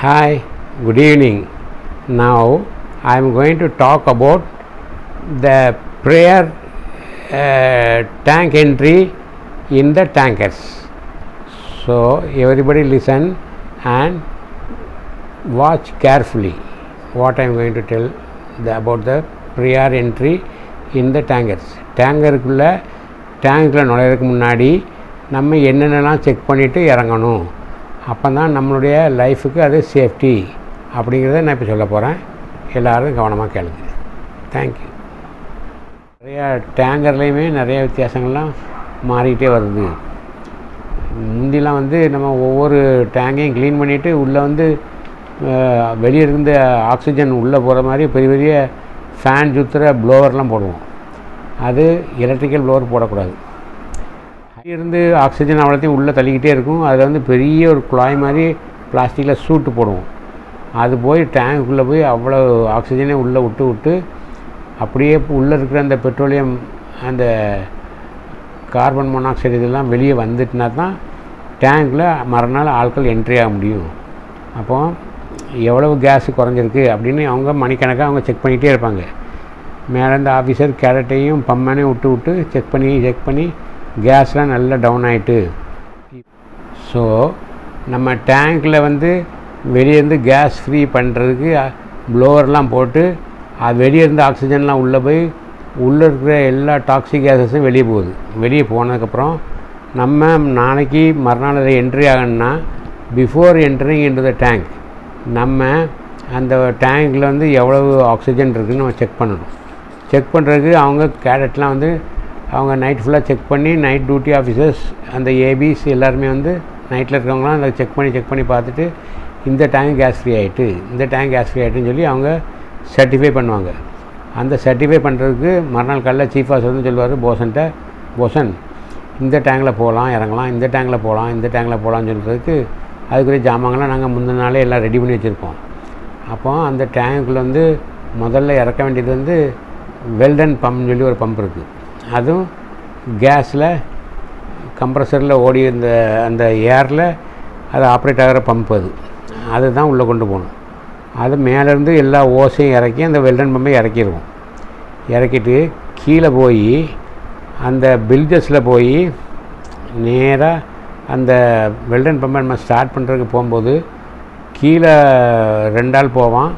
Hi, good evening. Now I am going to talk about the prayer tank entry in the tankers. So everybody listen and watch carefully what I am going to tell about the prayer entry in the tankers. டேங்கருக்குள்ள டேங்க்கில் நுழையிறதுக்கு முன்னாடி நம்ம என்னென்னலாம் check பண்ணிவிட்டு இறங்கணும், அப்போ தான் நம்மளுடைய லைஃபுக்கு அது சேஃப்டி அப்படிங்கிறத நான் இப்போ சொல்ல போகிறேன். எல்லோரும் கவனமாக கேளுங்க. தேங்க்யூ. நிறையா டேங்கர்லேயுமே நிறைய வித்தியாசங்கள்லாம் மாறிக்கிட்டே வருது. முந்திலாம் நம்ம ஒவ்வொரு டேங்கையும் க்ளீன் பண்ணிவிட்டு உள்ளே வெளியே இருந்து ஆக்சிஜன் உள்ளே போகிற மாதிரி பெரிய பெரிய ஃபேன் சுற்றுற ப்ளோவர்லாம் போடுவோம். அது எலக்ட்ரிக்கல் ப்ளோவர் போடக்கூடாது. இருந்து ஆக்சிஜன் அவ்வளோத்தையும் உள்ளே தள்ளிக்கிட்டே இருக்கும். அதில் பெரிய ஒரு குழாய் மாதிரி பிளாஸ்டிக்கில் சூட்டு போடுவோம். அது போய் டேங்க்குள்ளே போய் அவ்வளோ ஆக்சிஜனே உள்ளே விட்டு அப்படியே உள்ளே இருக்கிற அந்த பெட்ரோலியம், அந்த கார்பன் மோனாக்சைடு இதெல்லாம் வெளியே வந்துட்டுனா தான் டேங்க்கில் மறுநாள் ஆட்கள் என்ட்ரி ஆக முடியும். அப்போது எவ்வளவு கேஸு குறைஞ்சிருக்கு அப்படின்னு அவங்க மணிக்கணக்காக அவங்க செக் பண்ணிகிட்டே இருப்பாங்க. மேலேருந்து ஆஃபீஸர் கேரட்டையும் பம்மானையும் விட்டு செக் பண்ணி கேஸ்லாம் நல்லா டவுன் ஆகிட்டு, ஸோ நம்ம டேங்க்கில் வெளியேருந்து கேஸ் ஃப்ரீ பண்ணுறதுக்கு ப்ளோவர்லாம் போட்டு அது வெளியே இருந்து ஆக்சிஜன்லாம் உள்ளே போய் உள்ளே இருக்கிற எல்லா டாக்ஸிக் கேஸஸும் வெளியே போகுது. வெளியே போனதுக்கப்புறம் நம்ம நாளைக்கு மறுநாள் அதை என்ட்ரி ஆகணும்னா before entering into the tank நம்ம அந்த டேங்க்கில் எவ்வளவு ஆக்சிஜன் இருக்குதுன்னு நம்ம செக் பண்ணணும். செக் பண்ணுறதுக்கு அவங்க கேடட்லாம் அவங்க நைட் ஃபுல்லாக செக் பண்ணி, நைட் டியூட்டி ஆஃபீஸர்ஸ் அந்த ஏபிஸ் எல்லாருமே நைட்டில் இருக்கிறவங்களாம் அதை செக் பண்ணி பார்த்துட்டு இந்த டேங்க் கேஸ் ஃப்ரீ ஆகிட்டுன்னு சொல்லி அவங்க சர்டிஃபை பண்ணுவாங்க. அந்த சர்டிஃபை பண்ணுறதுக்கு மறுநாள் காலைல சீஃப் ஆஃபீஸர் சொல்லுவார் போசன் இந்த டேங்கில் போகலாம் இறங்கலாம், இந்த டேங்கில் போகலான்னு சொல்கிறதுக்கு அதுக்குரிய ஜாமான்கள்லாம் நாங்கள் முந்தின நாளே எல்லாம் ரெடி பண்ணி வச்சுருப்போம். அப்போ அந்த டேங்க்குள்ளே முதல்ல இறக்க வேண்டியது வெல்டன் பம்ப்னு சொல்லி ஒரு பம்ப் இருக்குது. அதுவும் கேஸில் கம்ப்ரஸரில் ஓடி அந்த ஏரில் அது ஆப்ரேட் ஆகிற பம்ப் அதுதான் உள்ளே கொண்டு போகணும். அது மேலேருந்து எல்லா ஓசையும் இறக்கி அந்த வெல்டன் பம்பை இறக்கிட்டு கீழே போய் அந்த பில்ஜஸில் போய் நேராக அந்த வெல்டன் பம்பை நம்ம ஸ்டார்ட் பண்ணுறதுக்கு போகும்போது கீழே 2 ஆள் போவான்.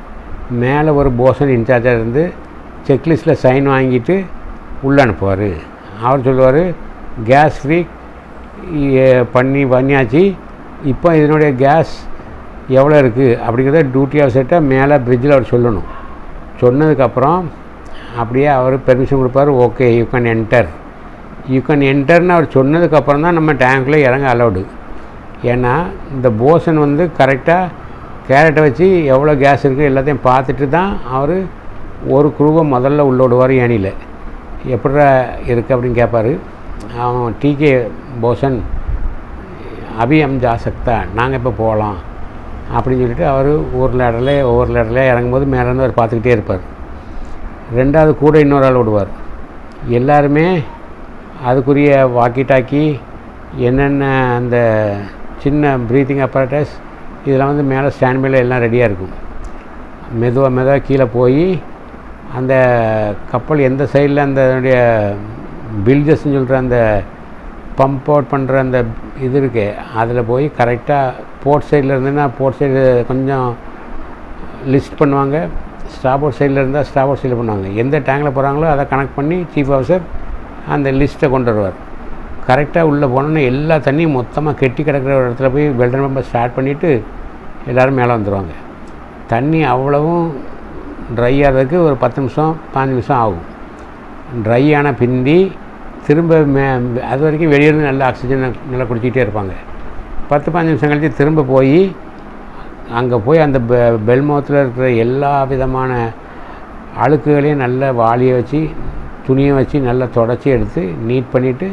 மேலே ஒரு போசன் இன்சார்ஜாக இருந்து செக்லிஸ்ட்டில் சைன் வாங்கிட்டு உள்ளே அனுப்புவார். அவர் சொல்லுவார் கேஸ் ஃப்ரீ பண்ணியாச்சு, இப்போ இதனுடைய கேஸ் எவ்வளோ இருக்குது அப்படிங்கிறத டியூட்டி ஆஃபீஸர்கிட்ட மேலே பிரிட்ஜில் அவர் சொல்லணும். சொன்னதுக்கப்புறம் அப்படியே அவர் பெர்மிஷன் கொடுப்பார். ஓகே யூ கேன் என்டர்னு அவர் சொன்னதுக்கப்புறம் தான் நம்ம டேங்க்கில் இறங்க அலௌடு. ஏன்னா இந்த போசன் கரெக்டாக கேரட்டை வச்சு எவ்வளோ கேஸ் இருக்குது எல்லாத்தையும் பார்த்துட்டு தான் அவர் ஒரு குரூவை முதல்ல உள்ள விடுவார். ஏனியில் எப்படி இருக்குது அப்படின்னு கேட்பார். அவன் டிகே போசன் அபி ஹம் ஜா சக்தா, நாங்கள் இப்போ போகலாம் அப்படின்னு சொல்லிட்டு அவர் ஒவ்வொரு லேடரில் இறங்கும்போது மேலேருந்து அவர் பார்த்துக்கிட்டே இருப்பார். 2வது கூட இன்னொரு ஆள் விடுவார். எல்லாருமே அதுக்குரிய வாக்கி டாக்கி என்னென்ன அந்த சின்ன ப்ரீத்திங் அப்பரேட்டஸ் இதெல்லாம் மேலே ஸ்டாண்ட்பையில் எல்லாம் ரெடியாக இருக்கும். மெதுவாக கீழே போய் அந்த கப்பல் எந்த சைடில் அதனுடைய பில்ஜஸ்ன்னு சொல்கிற அந்த பம்ப் அவுட் பண்ணுற அந்த இது இருக்கு, அதில் போய் கரெக்டாக போர்ட் சைடில் இருந்துன்னா போர்ட் சைடு கொஞ்சம் லிஸ்ட் பண்ணுவாங்க. ஸ்டாபோர்ட் சைடில் இருந்தால் ஸ்டாபோர்ட் சைடில் பண்ணுவாங்க. எந்த டேங்கில் போகிறாங்களோ அதை கனெக்ட் பண்ணி சீஃப் ஆஃபீஸர் அந்த லிஸ்ட்டை கொண்டு வருவார். கரெக்டாக உள்ளே போனோன்னா எல்லா தண்ணியும் மொத்தமாக கெட்டி கிடக்கிற ஒரு இடத்துல போய் வெல்டன் பம்பை ஸ்டார்ட் பண்ணிவிட்டு எல்லோரும் மேலே வந்துடுவாங்க. தண்ணி அவ்வளவும் ட்ரை ஆகிறதுக்கு ஒரு 10 நிமிஷம் 5 நிமிஷம் ஆகும். ட்ரை ஆன பிந்தி திரும்ப அது வரைக்கும் வெளியிருந்து நல்ல ஆக்சிஜன் நல்லா குடிச்சிக்கிட்டே இருப்பாங்க. 10-15 நிமிஷம் கழித்து திரும்ப போய் அங்கே போய் அந்த பெல்மோத்தில் இருக்கிற எல்லா விதமான அழுக்குகளையும் நல்லா வாளியை வச்சு துணியை வச்சு நல்லா தொடச்சி எடுத்து நீட் பண்ணிவிட்டு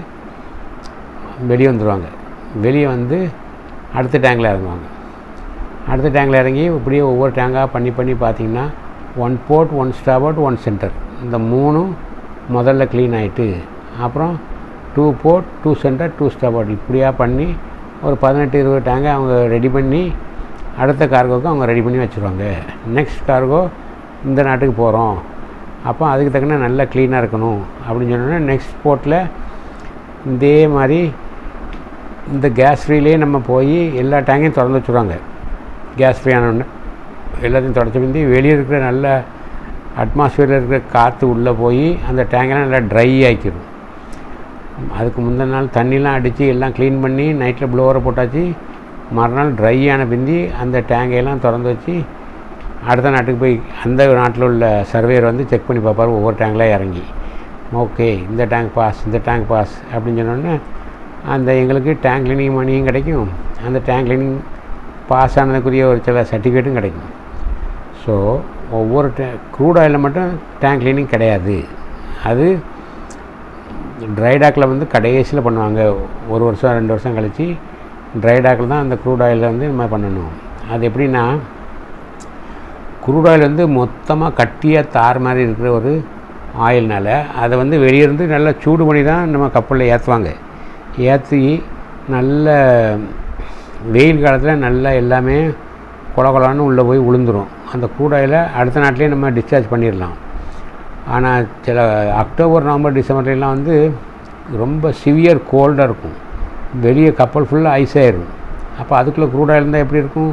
வெளியே வந்துடுவாங்க. வெளியே அடுத்த டேங்கில் இறங்குவாங்க. அடுத்த டேங்கில் இறங்கி இப்படியே ஒவ்வொரு டேங்காக பண்ணி பார்த்திங்கன்னா 1 போர்ட் 1 ஸ்டாபோர்ட் 1 சென்டர் இந்த 3 முதல்ல க்ளீன் ஆகிட்டு, அப்புறம் 2 போர்ட் 2 சென்டர் 2 ஸ்டாபோர்ட் இப்படியாக பண்ணி ஒரு 18-20 டேங்கை அவங்க ரெடி பண்ணி அடுத்த கார்கோவுக்கு அவங்க ரெடி பண்ணி வச்சுருவாங்க. நெக்ஸ்ட் கார்கோ இந்த நாட்டுக்கு போகிறோம், அப்போ அதுக்கு தக்கன நல்லா க்ளீனாக இருக்கணும் அப்படின்னு சொன்னோன்னா நெக்ஸ்ட் போர்ட்டில் இதே மாதிரி இந்த கேஸ் ஃப்ரீலேயே நம்ம போய் எல்லா டேங்கையும் திறந்து வச்சுருவாங்க. கேஸ் ஃப்ரீ ஆனோடனே எல்லாத்தையும் தொடச்சி பிந்தி வெளியே இருக்கிற நல்ல அட்மாஸ்ஃபியரில் இருக்கிற காற்று உள்ளே போய் அந்த டேங்கெல்லாம் நல்லா ட்ரை ஆக்கிடும். அதுக்கு முந்தின நாள் தண்ணிலாம் அடித்து எல்லாம் க்ளீன் பண்ணி நைட்டில் ப்ளோவரை போட்டாச்சு. மறுநாள் ட்ரை ஆன பிந்தி அந்த டேங்கையெல்லாம் திறந்து வச்சு அடுத்த நாட்டுக்கு போய் அந்த நாட்டில் உள்ள சர்வேயர் வந்து செக் பண்ணி பார்ப்பார் ஒவ்வொரு டேங்கில் இறங்கி. ஓகே, இந்த டேங்க் பாஸ், இந்த டேங்க் பாஸ் அப்படின்னு சொன்னோடனே அந்த எங்களுக்கு டேங்க் க்ளீனிங் மணியும் கிடைக்கும், அந்த டேங்க் க்ளீனிங் பாஸ் ஆனதுக்குரிய ஒரு சில சர்டிஃபிகேட்டும் கிடைக்கும். ஸோ ஒவ்வொரு க்ரூட் ஆயிலில் மட்டும் டேங்க் க்ளீனிங் கிடையாது. அது ட்ரைடாக்கில் வந்து கடைசியில் பண்ணுவாங்க. ஒரு வருஷம் 2 வருஷம் கழித்து ட்ரைடாக்கில் தான் அந்த க்ரூட் ஆயிலில் வந்து நம்ம பண்ணணும். அது எப்படின்னா, க்ரூட் ஆயில் வந்து மொத்தமாக கட்டியாக தார் மாதிரி இருக்கிற ஒரு ஆயில்னால் அதை வந்து வெளியிருந்து நல்லா சூடு பண்ணி தான் நம்ம கப்பலில் ஏற்றுவாங்க. ஏற்றி நல்ல வெயில் காலத்தில் நல்லா எல்லாமே கொலன்னு உள்ளே போய் விழுந்துடும். அந்த க்ரூட் ஆயிலை அடுத்த நாட்டிலே நம்ம டிஸ்சார்ஜ் பண்ணிடலாம். ஆனால் சில அக்டோபர், நவம்பர், டிசம்பர்லாம் வந்து ரொம்ப சிவியர் கோல்டாக இருக்கும். வெளியே கப்பல் ஃபுல்லாக ஐஸ் ஆயிடும். அப்போ அதுக்குள்ளே க்ரூட் ஆயில் இருந்தால் எப்படி இருக்கும்?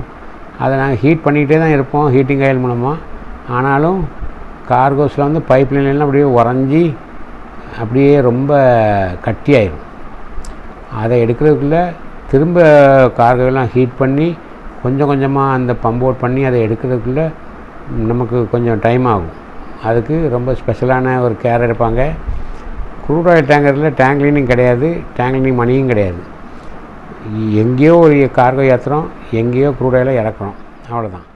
அதை நாங்கள் ஹீட் பண்ணிக்கிட்டே தான் இருப்போம், ஹீட்டிங் ஆயில் மூலமாக. ஆனாலும் கார்கோஸில் வந்து பைப் லைன்லாம் அப்படியே உறைஞ்சி அப்படியே ரொம்ப கட்டியாயிடும். அதை எடுக்கிறதுக்குள்ளே திரும்ப கார்கோவெல்லாம் ஹீட் பண்ணி கொஞ்சம் கொஞ்சமாக அந்த பம்ப் அவுட் பண்ணி அதை எடுக்கிறதுக்குள்ளே நமக்கு கொஞ்சம் டைம் ஆகும். அதுக்கு ரொம்ப ஸ்பெஷலான ஒரு கேர் எடுப்பாங்க. க்ரூட் ஆயில் டேங்கரில் டேங்க் க்ளீனிங் கிடையாது, டேங்க் க்ளீனிங் மணியும் கிடையாது. எங்கேயோ ஒரு கார்கோ ஏற்றுறோம், எங்கேயோ க்ரூட் ஆயிலை இறக்குறோம், அவ்வளோதான்.